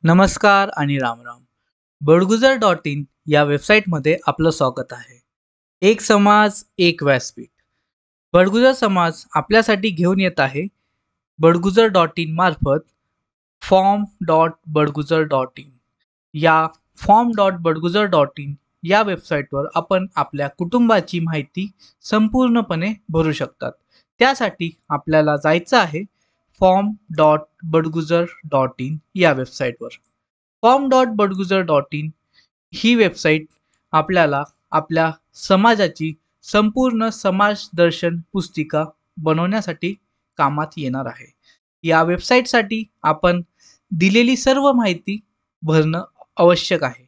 नमस्कार आणि रामराम. बडगुजर.in या वेबसाईटमध्ये आपलं स्वागत आहे. एक समाज एक व्यासपीठ. बडगुजर समाज आपल्यासाठी घेऊन येत आहे बडगुजर.in मार्फत form.बडगुजर.in या form.बडगुजर.in या वेबसाईटवर आपण आपल्या कुटुंबाची माहिती संपूर्णपणे भरू शकतात. त्यासाठी आपल्याला जायचं आहे form.बडगुजर.in या वेबसाईटवर. form.बडगुजर.in ही वेबसाईट आपल्याला आपल्या समाजाची संपूर्ण समाज दर्शन पुस्तिका बनवण्यासाठी कामात येणार आहे. या वेबसाईटसाठी आपण दिलेली सर्व माहिती भरणं आवश्यक आहे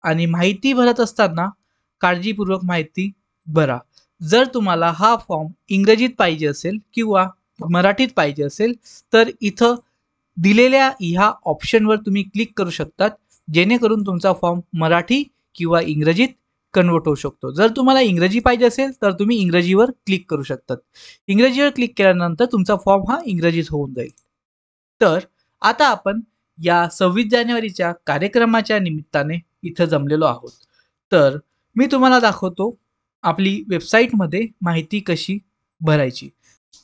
आणि माहिती भरत असताना काळजीपूर्वक माहिती भरा. जर तुम्हाला हा फॉर्म इंग्रजीत पाहिजे असेल किंवा मराठीत पाहिजे असेल तर इथं दिलेल्या ह्या ऑप्शनवर तुम्ही क्लिक करू शकतात, जेणेकरून तुमचा फॉर्म मराठी किंवा इंग्रजीत कन्वर्ट होऊ शकतो. जर तुम्हाला इंग्रजी पाहिजे असेल तर तुम्ही इंग्रजीवर क्लिक करू शकतात. इंग्रजीवर क्लिक केल्यानंतर तुमचा फॉर्म हा इंग्रजीत होऊन जाईल. तर आता आपण या 26 जानेवारीच्या कार्यक्रमाच्या निमित्ताने इथं जमलेलो आहोत. तर मी तुम्हाला दाखवतो आपली वेबसाईटमध्ये माहिती कशी भरायची.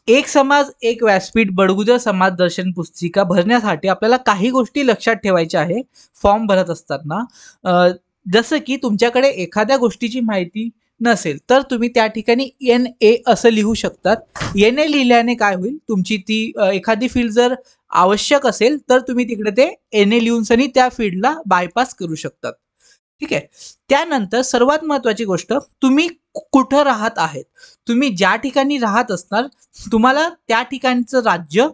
एक समाज एक व्यासपीठ बडगुजर समाज दर्शन पुस्तिका भरण्यासाठी आपल्याला काही गोष्टी लक्षात ठेवायच्या आहे फॉर्म भरत असताना. जसं की तुमच्याकडे एखाद्या गोष्टीची माहिती नसेल तर तुम्ही त्या ठिकाणी NA असं लिहू शकतात. NA लिहिल्याने काय होईल, तुमची ती एखादी फील्ड जर आवश्यक असेल तर तुम्ही तिकडे ते NA लिहून सनी त्या फील्डला बायपास करू शकतात. ठीक आहे. त्यानंतर सर्वात महत्त्वाची गोष्ट, तुम्ही कुठं राहत आहेत. तुम्ही ज्या ठिकाणी राहत असणार तुम्हाला त्या ठिकाणचं राज्य,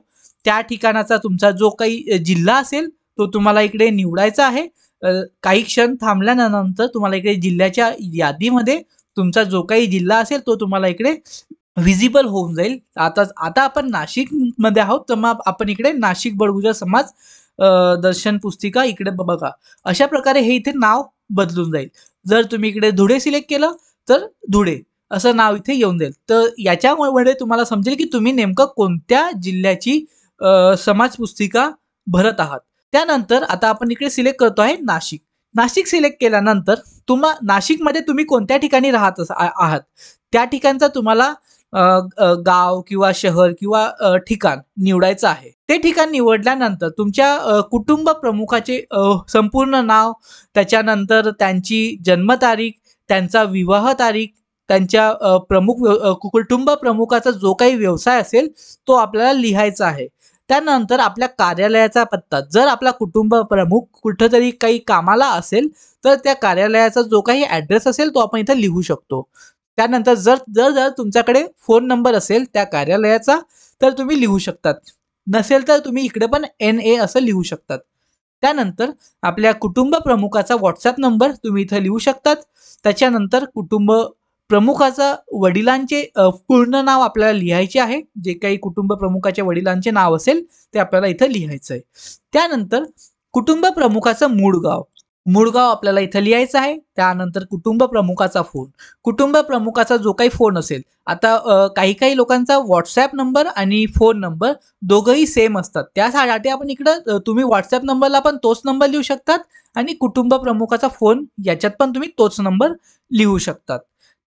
त्या ठिकाणाचा तुमचा जो काही जिल्हा असेल तो तुम्हाला इकडे निवडायचा आहे. काही क्षण थांबल्यानंतर तुम्हाला इकडे जिल्ह्याच्या यादीमध्ये तुमचा जो काही जिल्हा असेल तो तुम्हाला इकडे व्हिजिबल होऊन जाईल. आता आपण नाशिक मध्ये आहोत, तर मग आपण इकडे नाशिक बडगुजर समाज दर्शन पुस्तिका इकडे बघा. अशा प्रकारे हे इथे नाव बदलून जाईल. जर तुम्ही इकडे धुळे सिलेक्ट केलं तर धुळे असं नाव इथे येऊन जाईल. तर याच्यामुळे तुम्हाला समजेल की तुम्ही नेमकं कोणत्या जिल्ह्याची समाज पुस्तिका भरत आहात. त्यानंतर आता आपण इकडे सिलेक्ट करतो आहे नाशिक. नाशिक सिलेक्ट केल्यानंतर नाशिकमध्ये तुम्ही कोणत्या ठिकाणी राहत आहात त्या ठिकाणचा तुम्हाला गाव किंवा शहर किंवा ठिकाण निवडायचं आहे. ते ठिकाण निवडल्यानंतर तुमच्या कुटुंब प्रमुखाचे संपूर्ण नाव, त्याच्यानंतर त्यांची जन्मतारीख, त्यांचा विवाह तारीख, त्यांच्या कुटुंब प्रमुखाचा जो काही व्यवसाय असेल तो आपल्याला लिहायचा आहे. त्यानंतर आपल्या कार्यालयाचा पत्ता, जर आपला कुटुंब प्रमुख कुठेतरी काही कामाला असेल तर त्या कार्यालयाचा जो काही ॲड्रेस असेल तो आपण इथे लिहू शकतो. त्यानंतर जर तुमच्याकडे फोन नंबर असेल त्या कार्यालयाचा तर तुम्ही लिहू शकतात. नसेल तर तुम्ही इकडे पण NA असं लिहू शकतात. त्यानंतर आपल्या कुटुंब प्रमुखाचा व्हॉट्सअप नंबर तुम्ही इथं लिहू शकतात. त्याच्यानंतर कुटुंब प्रमुखाचा वडिलांचे पूर्ण नाव आपल्याला लिहायचे आहे. जे काही कुटुंब प्रमुखाच्या वडिलांचे नाव असेल ते आपल्याला इथं लिहायचं आहे. त्यानंतर कुटुंब प्रमुखाचं मूळ गाव आपल्याला इथं लिहायचं आहे. त्यानंतर कुटुंब प्रमुखाचा फोन, कुटुंब प्रमुखाचा जो काही फोन असेल. आता काही लोकांचा व्हॉट्सअप नंबर आणि फोन नंबर दोघंही सेम असतात. त्यासाठी आपण इकडं तुम्ही व्हॉट्सअप नंबरला पण तोच नंबर लिहू शकतात आणि कुटुंब प्रमुखाचा फोन याच्यात पण तुम्ही तोच नंबर लिहू शकतात.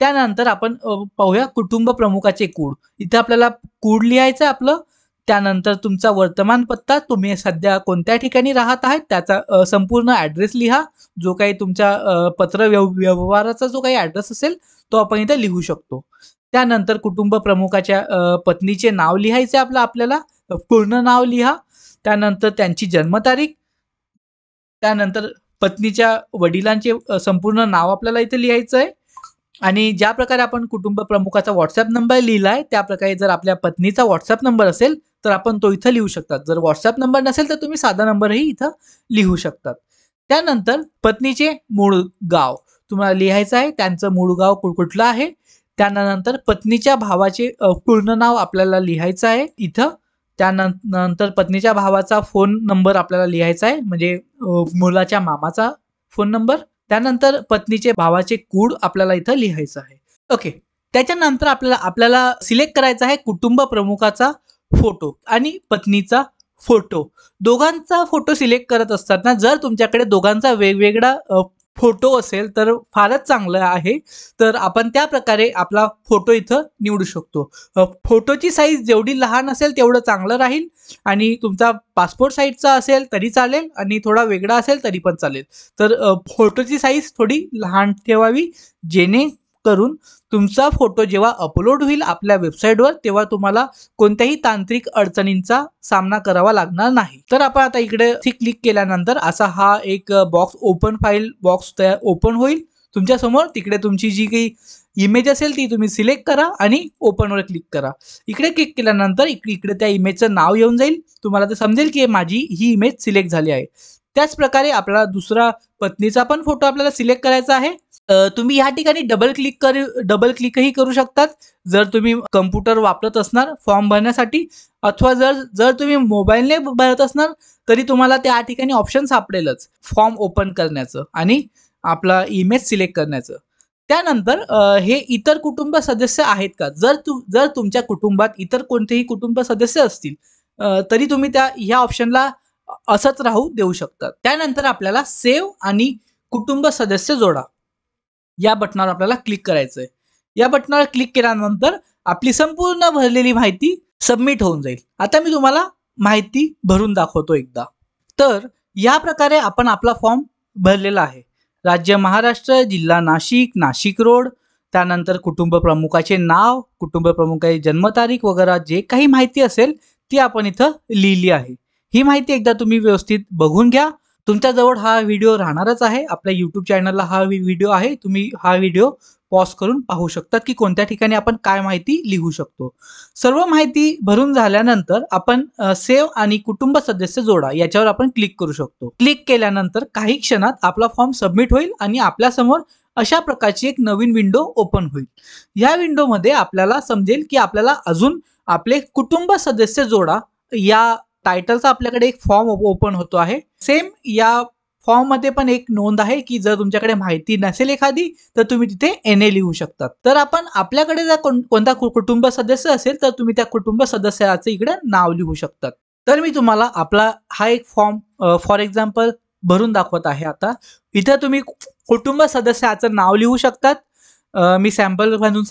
त्यानंतर आपण पाहूया कुटुंब प्रमुखाचे कूड. इथे आपल्याला कूड लिहायचं आपलं. त्यानंतर तुमचा वर्तमान पत्ता, तुम्ही सध्या कोणत्या ठिकाणी राहत आहेत त्याचा संपूर्ण ॲड्रेस लिहा. जो काही तुमच्या पत्र व्यवहाराचा जो काही ॲड्रेस असेल तो आपण इथे लिहू शकतो. त्यानंतर कुटुंब प्रमुखाच्या पत्नीचे नाव लिहायचे आपल्याला पूर्ण नाव लिहा. त्यानंतर त्यांची जन्मतारीख, त्यानंतर पत्नीच्या वडिलांचे संपूर्ण नाव आपल्याला इथे लिहायचं आहे. आणि ज्या प्रकारे आपण कुटुंब प्रमुखाचा व्हॉट्सअप नंबर लिहिलाय त्या प्रकारे जर आपल्या पत्नीचा व्हॉट्सअप नंबर असेल तर आपण तो इथं लिहू शकतात. जर व्हॉट्सअप नंबर नसेल तर तुम्ही साधा नंबरही इथं लिहू शकतात. त्यानंतर पत्नीचे मूळ गाव तुम्हाला लिहायचं आहे. त्यांचं मूळ गाव कुठलं आहे. त्यानंतर पत्नीच्या भावाचे पूर्ण नाव आपल्याला लिहायचं आहे इथं. त्यानंतर पत्नीच्या भावाचा फोन नंबर आपल्याला लिहायचा आहे, म्हणजे मुलाच्या मामाचा फोन नंबर. त्यानंतर पत्नीचे भावाचे कूड आपल्याला इथं लिहायचं आहे. ओके. त्याच्यानंतर आपल्याला सिलेक्ट करायचा आहे कुटुंब प्रमुखाचा फोटो आणि पत्नीचा फोटो, दोघांचा फोटो सिलेक्ट करत असताना जर तुमच्याकडे दोघांचा वेगवेगळा फोटो असेल तर फारच चांगलं आहे. तर आपण त्या प्रकारे आपला फोटो इथं निवडू शकतो. फोटोची साईज जेवढी लहान असेल तेवढं चांगलं राहील आणि तुमचा पासपोर्ट साईजचा असेल तरी चालेल आणि थोडा वेगळा असेल तरी पण चालेल. तर फोटोची साईज थोडी लहान ठेवावी, जेणेकरून तुमचा फोटो जेव्हा अपलोड होईल आपल्या वेबसाईटवर तेव्हा तुम्हाला कोणत्याही तांत्रिक अडचणींचा सामना करावा लागणार नाही. तर आपण आता इकडे क्लिक केल्यानंतर असा हा एक box, open file box open होईल तुमच्या समोर. तिकडे तुमची जी काही इमेज असेल ती तुम्ही सिलेक्ट करा आणि ओपन वर क्लिक करा. इकडे क्लिक केल्यानंतर इकडे त्या इमेजचं नाव येऊन जाईल. तुम्हाला ते समजेल की माझी ही इमेज सिलेक्ट झाली आहे. त्याच प्रकारे आपल्याला दुसरा पत्नीचा पण फोटो आपल्याला सिलेक्ट करायचा आहे. तुम्ही या ठिकाणी डबल क्लिकही करू शकतात जर तुम्ही कम्प्युटर वापरत असणार फॉर्म भरण्यासाठी, अथवा जर तुम्ही मोबाईलने भरत असणार तरी तुम्हाला त्या ठिकाणी ऑप्शन सापडेलच फॉर्म ओपन करण्याचं आणि आपला इमेज सिलेक्ट करण्याचं. त्यानंतर हे इतर कुटुंब सदस्य आहेत का, जर तुमच्या कुटुंबात इतर कोणतेही कुटुंब सदस्य असतील तरी तुम्ही ह्या ऑप्शनला असंच राहू देऊ शकतात. त्यानंतर आपल्याला सेव्ह आणि कुटुंब सदस्य जोडा या बटनावर आपल्याला क्लिक करायचं आहे. या बटनावर क्लिक केल्यानंतर आपली संपूर्ण भरलेली माहिती सबमिट होऊन जाईल. आता मी तुम्हाला माहिती भरून दाखवतो एकदा. तर या प्रकारे आपण आपला फॉर्म भरलेला आहे. राज्य महाराष्ट्र, जिल्हा नाशिक, नाशिक रोड, त्यानंतर कुटुंब प्रमुखाचे नाव, कुटुंब प्रमुखाची जन्मतारीख वगैरे जे काही माहिती असेल ती आपण इथं लिहिली आहे. ही माहिती एकदा तुम्ही व्यवस्थित बघून घ्या. तुमच्याजवळ हा व्हिडिओ राहणारच आहे. आपल्या YouTube चॅनलला हा व्हिडिओ आहे. तुम्ही हा व्हिडिओ पॉज करून पाहू शकता की कोणत्या ठिकाणी आपण काय माहिती लिहू शकतो. सर्व माहिती भरून झाल्यानंतर आपण सेव्ह आणि कुटुंब सदस्य जोडा याच्यावर आपण क्लिक करू शकतो. क्लिक केल्यानंतर काही क्षणात आपला फॉर्म सबमिट होईल आणि आपल्या समोर अशा प्रकारची एक नवीन विंडो ओपन होईल. या विंडोमध्ये आपल्याला समजेल की आपल्याला अजून आपले कुटुंब सदस्य जोडा या टायटलचा आपल्याकडे एक फॉर्म ओपन होतो आहे. सेम या फॉर्म मध्ये पण एक नोंद आहे की जर तुमच्याकडे माहिती नसेल एखादी तर तुम्ही तिथे NA लिहू शकतात. तर आपण आपल्याकडे जर कोणता कुटुंब सदस्य असेल तर तुम्ही त्या कुटुंब सदस्याचे इकडे नाव लिहू शकतात. तर मी तुम्हाला आपला हा एक फॉर्म फॉर एक्झाम्पल भरून दाखवत आहे. आता इथे तुम्ही कुटुंब सदस्याचं नाव लिहू शकतात. मी सॅम्पल म्हणून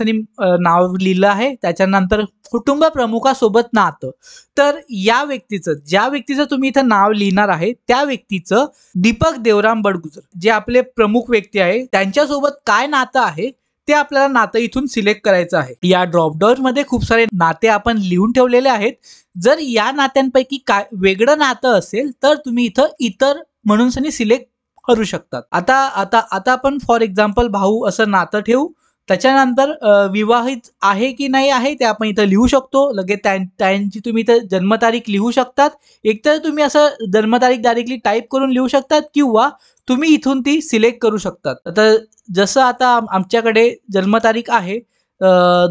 नाव लिहिलं आहे. त्याच्यानंतर कुटुंब प्रमुखासोबत नातं. तर ज्या व्यक्तीचं तुम्ही इथं नाव लिहिणार आहे त्या व्यक्तीचं दीपक देवराम बडगुजर जे आपले प्रमुख व्यक्ती आहे त्यांच्यासोबत काय नातं आहे ते आपल्याला नातं इथून सिलेक्ट करायचं आहे. या ड्रॉपडाऊन मध्ये खूप सारे नाते आपण लिहून ठेवलेले आहेत. जर या नात्यांपैकी काय वेगळं नातं असेल तर तुम्ही इथं इतर म्हणून सिलेक्ट करू शकतात. आता आपण फॉर एक्झाम्पल भाऊ असं नातं ठेवू. त्याच्यानंतर विवाहित आहे की नाही आहे ते आपण इथं लिहू शकतो. लगेच त्यांची तुम्ही इथं जन्मतारीख लिहू शकतात. एकतर तुम्ही असं जन्मतारीख डायरेक्टली टाईप करून लिहू शकतात किंवा तुम्ही इथून ती सिलेक्ट करू शकतात. आता जसं आता आमच्याकडे जन्मतारीख आहे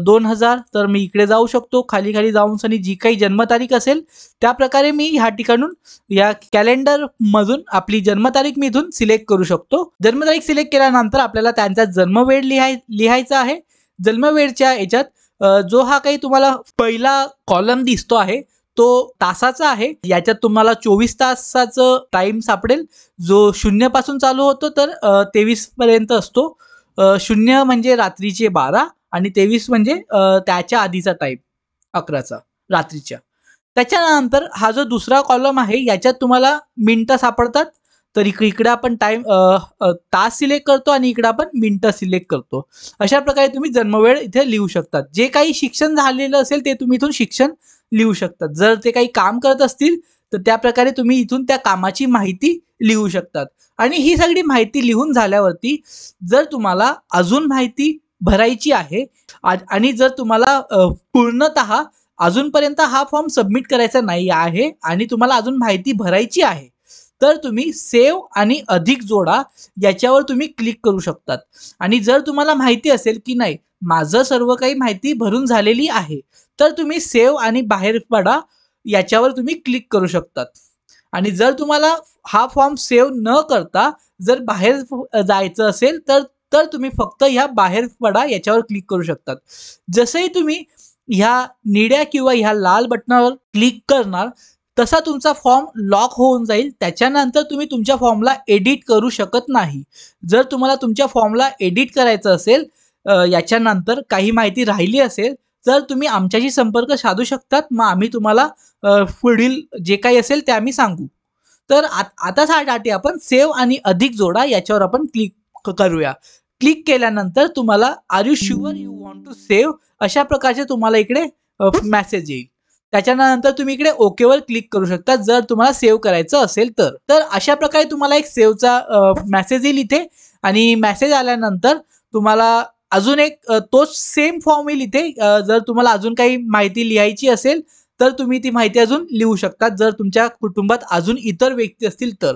2000 तर मी इकडे जाऊ शकतो. खाली जाऊन जी काही जन्मतारीख असेल त्या प्रकारे मी ह्या ठिकाणून या कॅलेंडर मधून आपली जन्मतारीख मी इथून सिलेक्ट करू शकतो. जन्मतारीख सिलेक्ट केल्यानंतर आपल्याला त्यांचा जन्मवेळ लिहायचा आहे. जन्मवेळच्या याच्यात जो हा काही तुम्हाला पहिला कॉलम दिसतो आहे तो तासाचा आहे. याच्यात तुम्हाला 24 तासाचं टाइम सापडेल जो 0 पासून चालू होतो तर 23 पर्यंत असतो. 0 म्हणजे रात्रीचे 12 आणि 23 म्हणजे त्याच्या आधीचा टाइम 11चा रात्रीच्या. त्याच्यानंतर हा जो दुसरा कॉलम आहे याच्यात तुम्हाला मिनिटं सापडतात. तर इकडे आपण तास सिलेक्ट करतो आणि इकडे आपण मिनिटं सिलेक्ट करतो. अशा प्रकारे तुम्ही जन्मवेळ इथे लिहू शकतात. जे काही शिक्षण झालेलं असेल ते तुम्ही इथून शिक्षण लिहू शकतात. जर ते काही काम करत असतील तर त्या प्रकारे तुम्ही इथून त्या कामाची माहिती लिहू शकतात. आणि ही सगळी माहिती लिहून झाल्यावरती जर तुम्हाला अजून माहिती भरायची आहे आणि जर तुम्हाला पूर्णतः अजूनपर्यंत हा फॉर्म सबमिट करायचा नाही आहे आणि तुम्हाला अजून माहिती भरायची आहे तर तुम्ही सेव्ह आणि अधिक जोडा याच्यावर तुम्ही क्लिक करू शकतात. आणि जर तुम्हाला माहिती असेल की नाही माझं सर्व काही माहिती भरून झालेली आहे तर तुम्ही सेव्ह आणि बाहेर पडा याच्यावर तुम्ही क्लिक करू शकतात. आणि जर तुम्हाला हा फॉर्म सेव्ह न करता जर बाहेर जायचं असेल तर तुम्ही फक्त ह्या बाहेर पडा याच्यावर क्लिक करू शकतात. जसंही तुम्ही ह्या निळ्या किंवा ह्या लाल बटनावर क्लिक करणार तसा तुमचा फॉर्म लॉक होऊन जाईल. त्याच्यानंतर तुम्ही तुमच्या फॉर्मला एडिट करू शकत नाही. जर तुम्हाला तुमच्या फॉर्मला एडिट करायचं असेल, याच्यानंतर काही माहिती राहिली असेल, तर तुम्ही आमच्याशी संपर्क साधू शकतात. मग आम्ही तुम्हाला पुढील जे काही असेल ते आम्ही सांगू. तर आता साठी आपण सेव्ह आणि अधिक जोडा याच्यावर आपण क्लिक करूया. क्लिक केल्यानंतर तुम्हाला are you sure you want to save अशा प्रकारचे तुम्हाला इकडे मेसेज येईल. त्याच्यानंतर तुम्ही इकडे ओकेवर क्लिक करू शकता जर तुम्हाला सेव्ह करायचं असेल तर अशा प्रकारे तुम्हाला एक सेव्हचा मेसेज येईल इथे. आणि मेसेज आल्यानंतर तुम्हाला अजून एक तोच सेम फॉर्म येईल इथे. जर तुम्हाला अजून काही माहिती लिहायची असेल तर तुम्ही ती माहिती अजून लिहू शकता, जर तुमच्या कुटुंबात अजून इतर व्यक्ती असतील तर.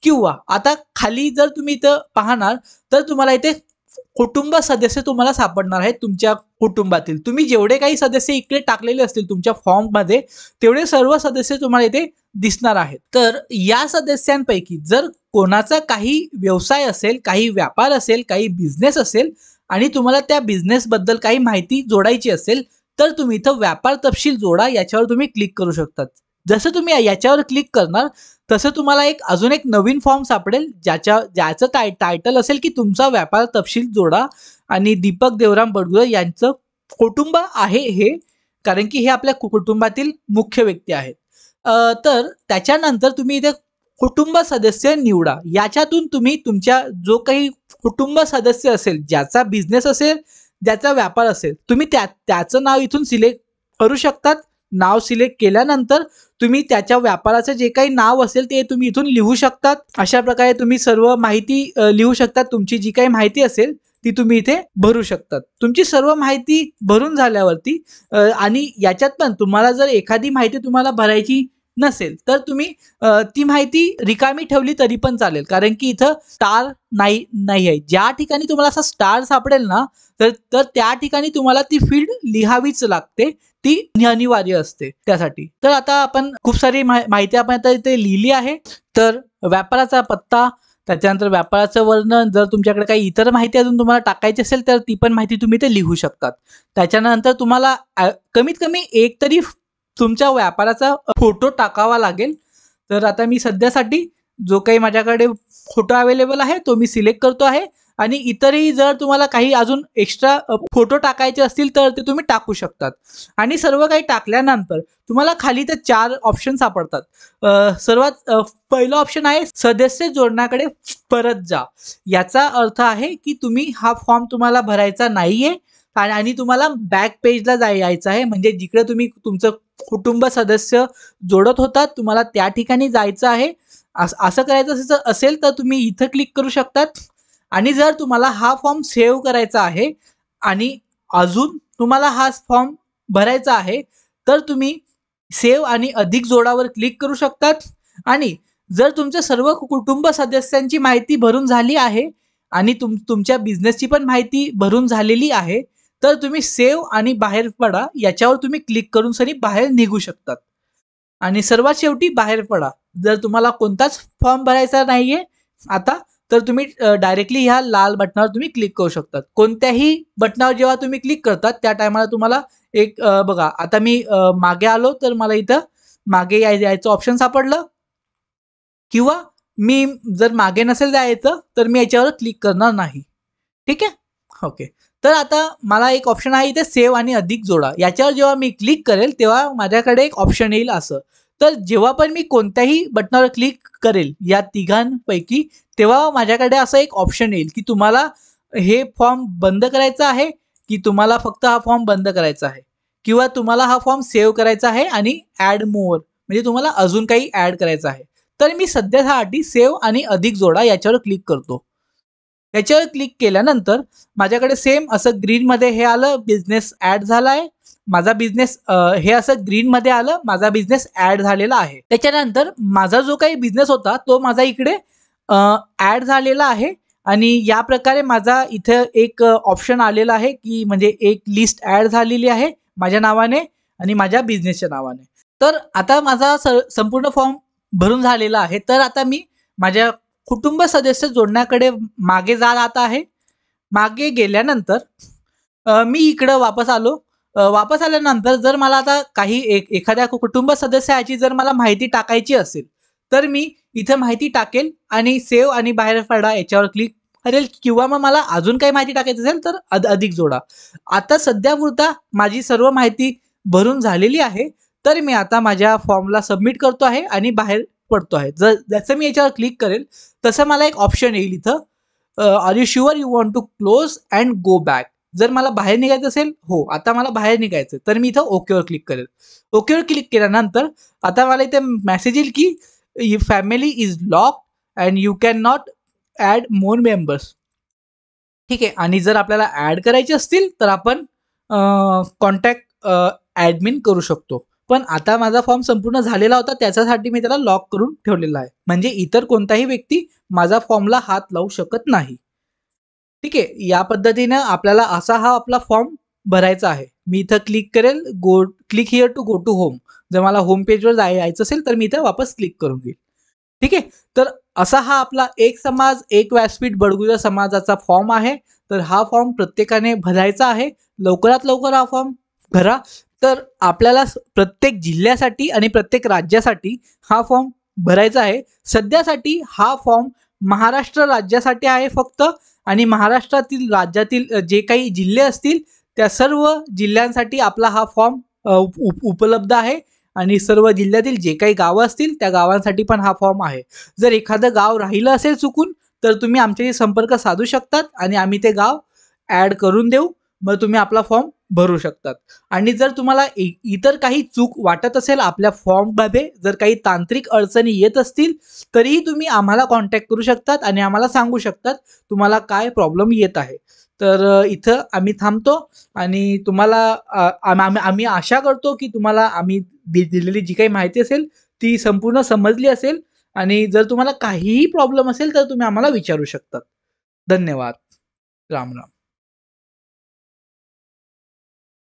किंवा आता खाली जर तुम्ही इथं पाहणार तर तुम्हाला इथे कुटुंब सदस्य तुम्हाला सापडणार आहेत. तुमच्या कुटुंबातील तुम्ही जेवढे काही सदस्य इकडे टाकलेले असतील तुमच्या फॉर्म मध्ये, तेवढे सर्व सदस्य तुम्हाला इथे दिसणार आहेत. तर या सदस्यांपैकी जर कोणाचा काही व्यवसाय असेल, काही व्यापार असेल, काही बिझनेस असेल आणि तुम्हाला त्या बिझनेस बद्दल काही माहिती जोडायची असेल, तर तुम्ही इथं व्यापार तपशील जोडा याच्यावर तुम्ही क्लिक करू शकता. जसं तुम्ही याच्यावर क्लिक करणार तसं तुम्हाला अजून एक नवीन फॉर्म सापडेल ज्याचं टायटल असेल की तुमचा व्यापार तपशील जोडा. आणि दीपक देवराम बडगुजर यांचं कुटुंब आहे हे, कारण की हे आपल्या कुटुंबातील मुख्य व्यक्ती आहेत. तर त्याच्यानंतर तुम्ही इथे कुटुंब सदस्य निवडा. याच्यातून तुम्ही तुमच्या जो काही कुटुंब सदस्य असेल, ज्याचा बिझनेस असेल, ज्याचा व्यापार असेल, तुम्ही त्याचं नाव इथून सिलेक्ट करू शकतात. नाव सिलेक्ट केल्यानंतर तुम्ही त्याच्या व्यापाराचं जे काही नाव असेल ते तुम्ही इथून लिहू शकतात. अशा प्रकारे तुम्ही सर्व माहिती लिहू शकतात. तुमची जी काही माहिती असेल ती तुम्ही इथे भरू शकतात. तुमची सर्व माहिती भरून झाल्यावरती आणि याच्यात पण तुम्हाला जर एखादी माहिती तुम्हाला भरायची नसेल तर तुम्ही ती माहिती रिकामी ठेवली तरी पण चालेल, कारण की इथं स्टार नाही आहे. ज्या ठिकाणी तुम्हाला असा स्टार सापडेल ना तर त्या ठिकाणी तुम्हाला ती फील्ड लिहावीच लागते. ती अनिवार्य असते त्यासाठी. तर आता आपण खूप सारी माहिती आपण आता इथे लिहिली आहे. तर व्यापाराचा पत्ता, त्याच्यानंतर व्यापाराचं वर्णन, जर तुमच्याकडे काही इतर माहिती अजून तुम्हाला टाकायची असेल तर ती पण माहिती तुम्ही ते लिहू शकतात. त्याच्यानंतर तुम्हाला कमीत कमी एक तरी तुमच्या व्यापाराचा फोटो टाकावा लागेल. तर आता मी सध्यासाठी जो काही माझ्याकडे फोटो अवेलेबल आहे तो मी सिलेक्ट करतो आहे. आणि इतरही जर तुम्हाला काही अजून एक्स्ट्रा फोटो टाकायचे असतील तर ते तुम्ही टाकू शकतात. आणि सर्व काही टाकल्यानंतर तुम्हाला खाली ते 4 ऑप्शन सापडतात. सर्वात पहिलं ऑप्शन आहे सदस्य जोडण्याकडे परत जा. याचा अर्थ आहे की तुम्ही हा फॉर्म तुम्हाला भरायचा नाहीये आणि तुम्हाला बॅक पेजला यायचं आहे. म्हणजे जिकडे तुम्ही तुमचं कुटुंब सदस्य जोडत होतात तुम्हाला त्या ठिकाणी जायचं आहे. असं करायचं असेल तर तुम्ही इथं क्लिक करू शकतात. आणि जर तुम्हाला हा फॉर्म सेव्ह करायचा आहे आणि अजून तुम्हाला हा फॉर्म भरायचा आहे तर तुम्ही सेव्ह आणि अधिक जोडावर क्लिक करू शकतात. आणि जर तुमच्या सर्व कुटुंब सदस्यांची माहिती भरून झाली आहे आणि तुमच्या बिझनेसची पण माहिती भरून झालेली आहे तर तुम्ही सेव्ह आणि बाहेर पडा याच्यावर तुम्ही क्लिक करून सरी बाहेर निघू शकतात. आणि सर्वात शेवटी बाहेर पडा. जर तुम्हाला कोणताच फॉर्म भरायचा नाहीये आता तर तुम्ही डायरेक्टली ह्या लाल बटनावर तुम्ही क्लिक करू शकतात. कोणत्याही बटनावर जेव्हा तुम्ही क्लिक करतात त्या टायमाला तुम्हाला एक बघा आता मी मागे आलो तर मला इथं मागे यायचं ऑप्शन सापडलं. किंवा मी जर मागे नसेल जायचं तर मी याच्यावर क्लिक करणार नाही. ठीक आहे. ओके. तर आता मला एक ऑप्शन आहे इथे सेव्ह आणि अधिक जोडा. याच्यावर जेव्हा मी क्लिक करेल तेव्हा माझ्याकडे एक ऑप्शन येईल असं. तर जेव्हा पण मी कोणत्याही बटनावर क्लिक करेल या तिघांपैकी तेव्हा माझ्याकडे असं एक ऑप्शन येईल की तुम्हाला हे फॉर्म बंद करायचा आहे की तुम्हाला फक्त हा फॉर्म बंद करायचा आहे, किंवा तुम्हाला हा फॉर्म सेव्ह करायचा आहे आणि ऍड मोर म्हणजे तुम्हाला अजून काही ऍड करायचं आहे. तर मी सध्यासाठी सेव्ह आणि अधिक जोडा याच्यावर क्लिक करतो. याच्यावर क्लिक केल्यानंतर माझ्याकडे सेम असं ग्रीन मध्ये हे आलं बिझनेस ऍड झाला आहे. माझा बिझनेस हे असं ग्रीन मध्ये आलं, माझा बिझनेस ऍड झालेला आहे. त्याच्यानंतर माझा जो काही बिझनेस होता तो माझा इकडे ऍड झालेला आहे. आणि या प्रकारे माझा इथे एक ऑप्शन आलेला आहे की म्हणजे एक लिस्ट ऍड झालेली आहे माझ्या नावाने आणि माझ्या बिझनेसच्या नावाने. तर आता माझा संपूर्ण फॉर्म भरून झालेला आहे. तर आता मी माझ्या कुटुंब सदस्य जोडण्याकडे मागे जात आहे. मागे गेल्यानंतर मी इकडं वापस आलो. वापस आल्यानंतर जर मला आता काही एखाद्या कुटुंब सदस्याची जर मला माहिती टाकायची असेल तर मी इथे माहिती टाकेल आणि सेव्ह आणि बाहेर पडा याच्यावर क्लिक करेल, किंवा मग मला अजून काही माहिती टाकायची असेल तर अधिक जोडा. आता सध्यापुरता माझी सर्व माहिती भरून झालेली आहे, तर मी आता माझ्या फॉर्मला सबमिट करतो आहे आणि बाहेर पडतो आहे. जसं मी याच्यावर क्लिक करेल तसं मला एक ऑप्शन येईल इथं, are you sure you want to close and go back. जर मला बाहेर निघायचं असेल, हो आता मला बाहेर निघायचं, तर मी इथं ओकेवर क्लिक करेल. ओकेवर क्लिक केल्यानंतर आता मला इथे मेसेज येईल की family is lock and you can not add more members. ठीक आहे. आणि जर आपल्याला ॲड करायचे असतील तर आपण कॉन्टॅक्ट ॲडमिन करू शकतो. पण आता माझा फॉर्म संपूर्ण झालेला होता, त्याच्यासाठी मी त्याला लॉक करून ठेवलेला आहे. म्हणजे इतर कोणताही व्यक्ती माझा फॉर्मला हात लावू शकत नाही. ठीक आहे. या पद्धतीनं आपल्याला असा हा आपला फॉर्म भरायचा आहे. मी इथं क्लिक करेल, click here to go to home. जर मला होम पेजवर जायचं असेल तर मी इथं वापस क्लिक करून घेईल. ठीक आहे. तर असा हा आपला एक समाज एक व्यासपीठ बडगुजर समाजाचा फॉर्म आहे. तर हा फॉर्म प्रत्येकाने भरायचा आहे. लवकरात लवकर हा फॉर्म भरा. तर आपल्याला प्रत्येक जिल्ह्यासाठी आणि प्रत्येक राज्यासाठी हा फॉर्म भरायचा आहे. सध्यासाठी हा फॉर्म महाराष्ट्र राज्यासाठी आहे फक्त, आणि महाराष्ट्रातील राज्यातील जे काही जिल्हे असतील त्या सर्व जिल्ह्यांसाठी आपला हा फॉर्म उपलब्ध आहे. आणि सर्व जिल्ह्यातील जे काही गावं असतील त्या गावांसाठी पण हा फॉर्म आहे. जर एखादं गाव राहिलं असेल चुकून तर तुम्ही आमच्याशी संपर्क साधू शकतात आणि आम्ही ते गाव ॲड करून देऊ. मग तुम्ही आपला फॉर्म भरू शकतात. आणि जर तुम्हाला इतर काही चूक वाटत असेल आपल्या फॉर्ममध्ये, जर काही तांत्रिक अडचणी येत असतील तरीही तुम्ही आम्हाला कॉन्टॅक्ट करू शकतात आणि आम्हाला सांगू शकतात तुम्हाला काय प्रॉब्लेम येत आहे. तर इथं आम्ही थांबतो आणि तुम्हाला आम्ही आशा करतो की तुम्हाला आम्ही दिलेली जी काही माहिती असेल ती संपूर्ण समजली असेल. आणि जर तुम्हाला काहीही प्रॉब्लेम असेल तर तुम्ही आम्हाला विचारू शकतात. धन्यवाद. राम राम.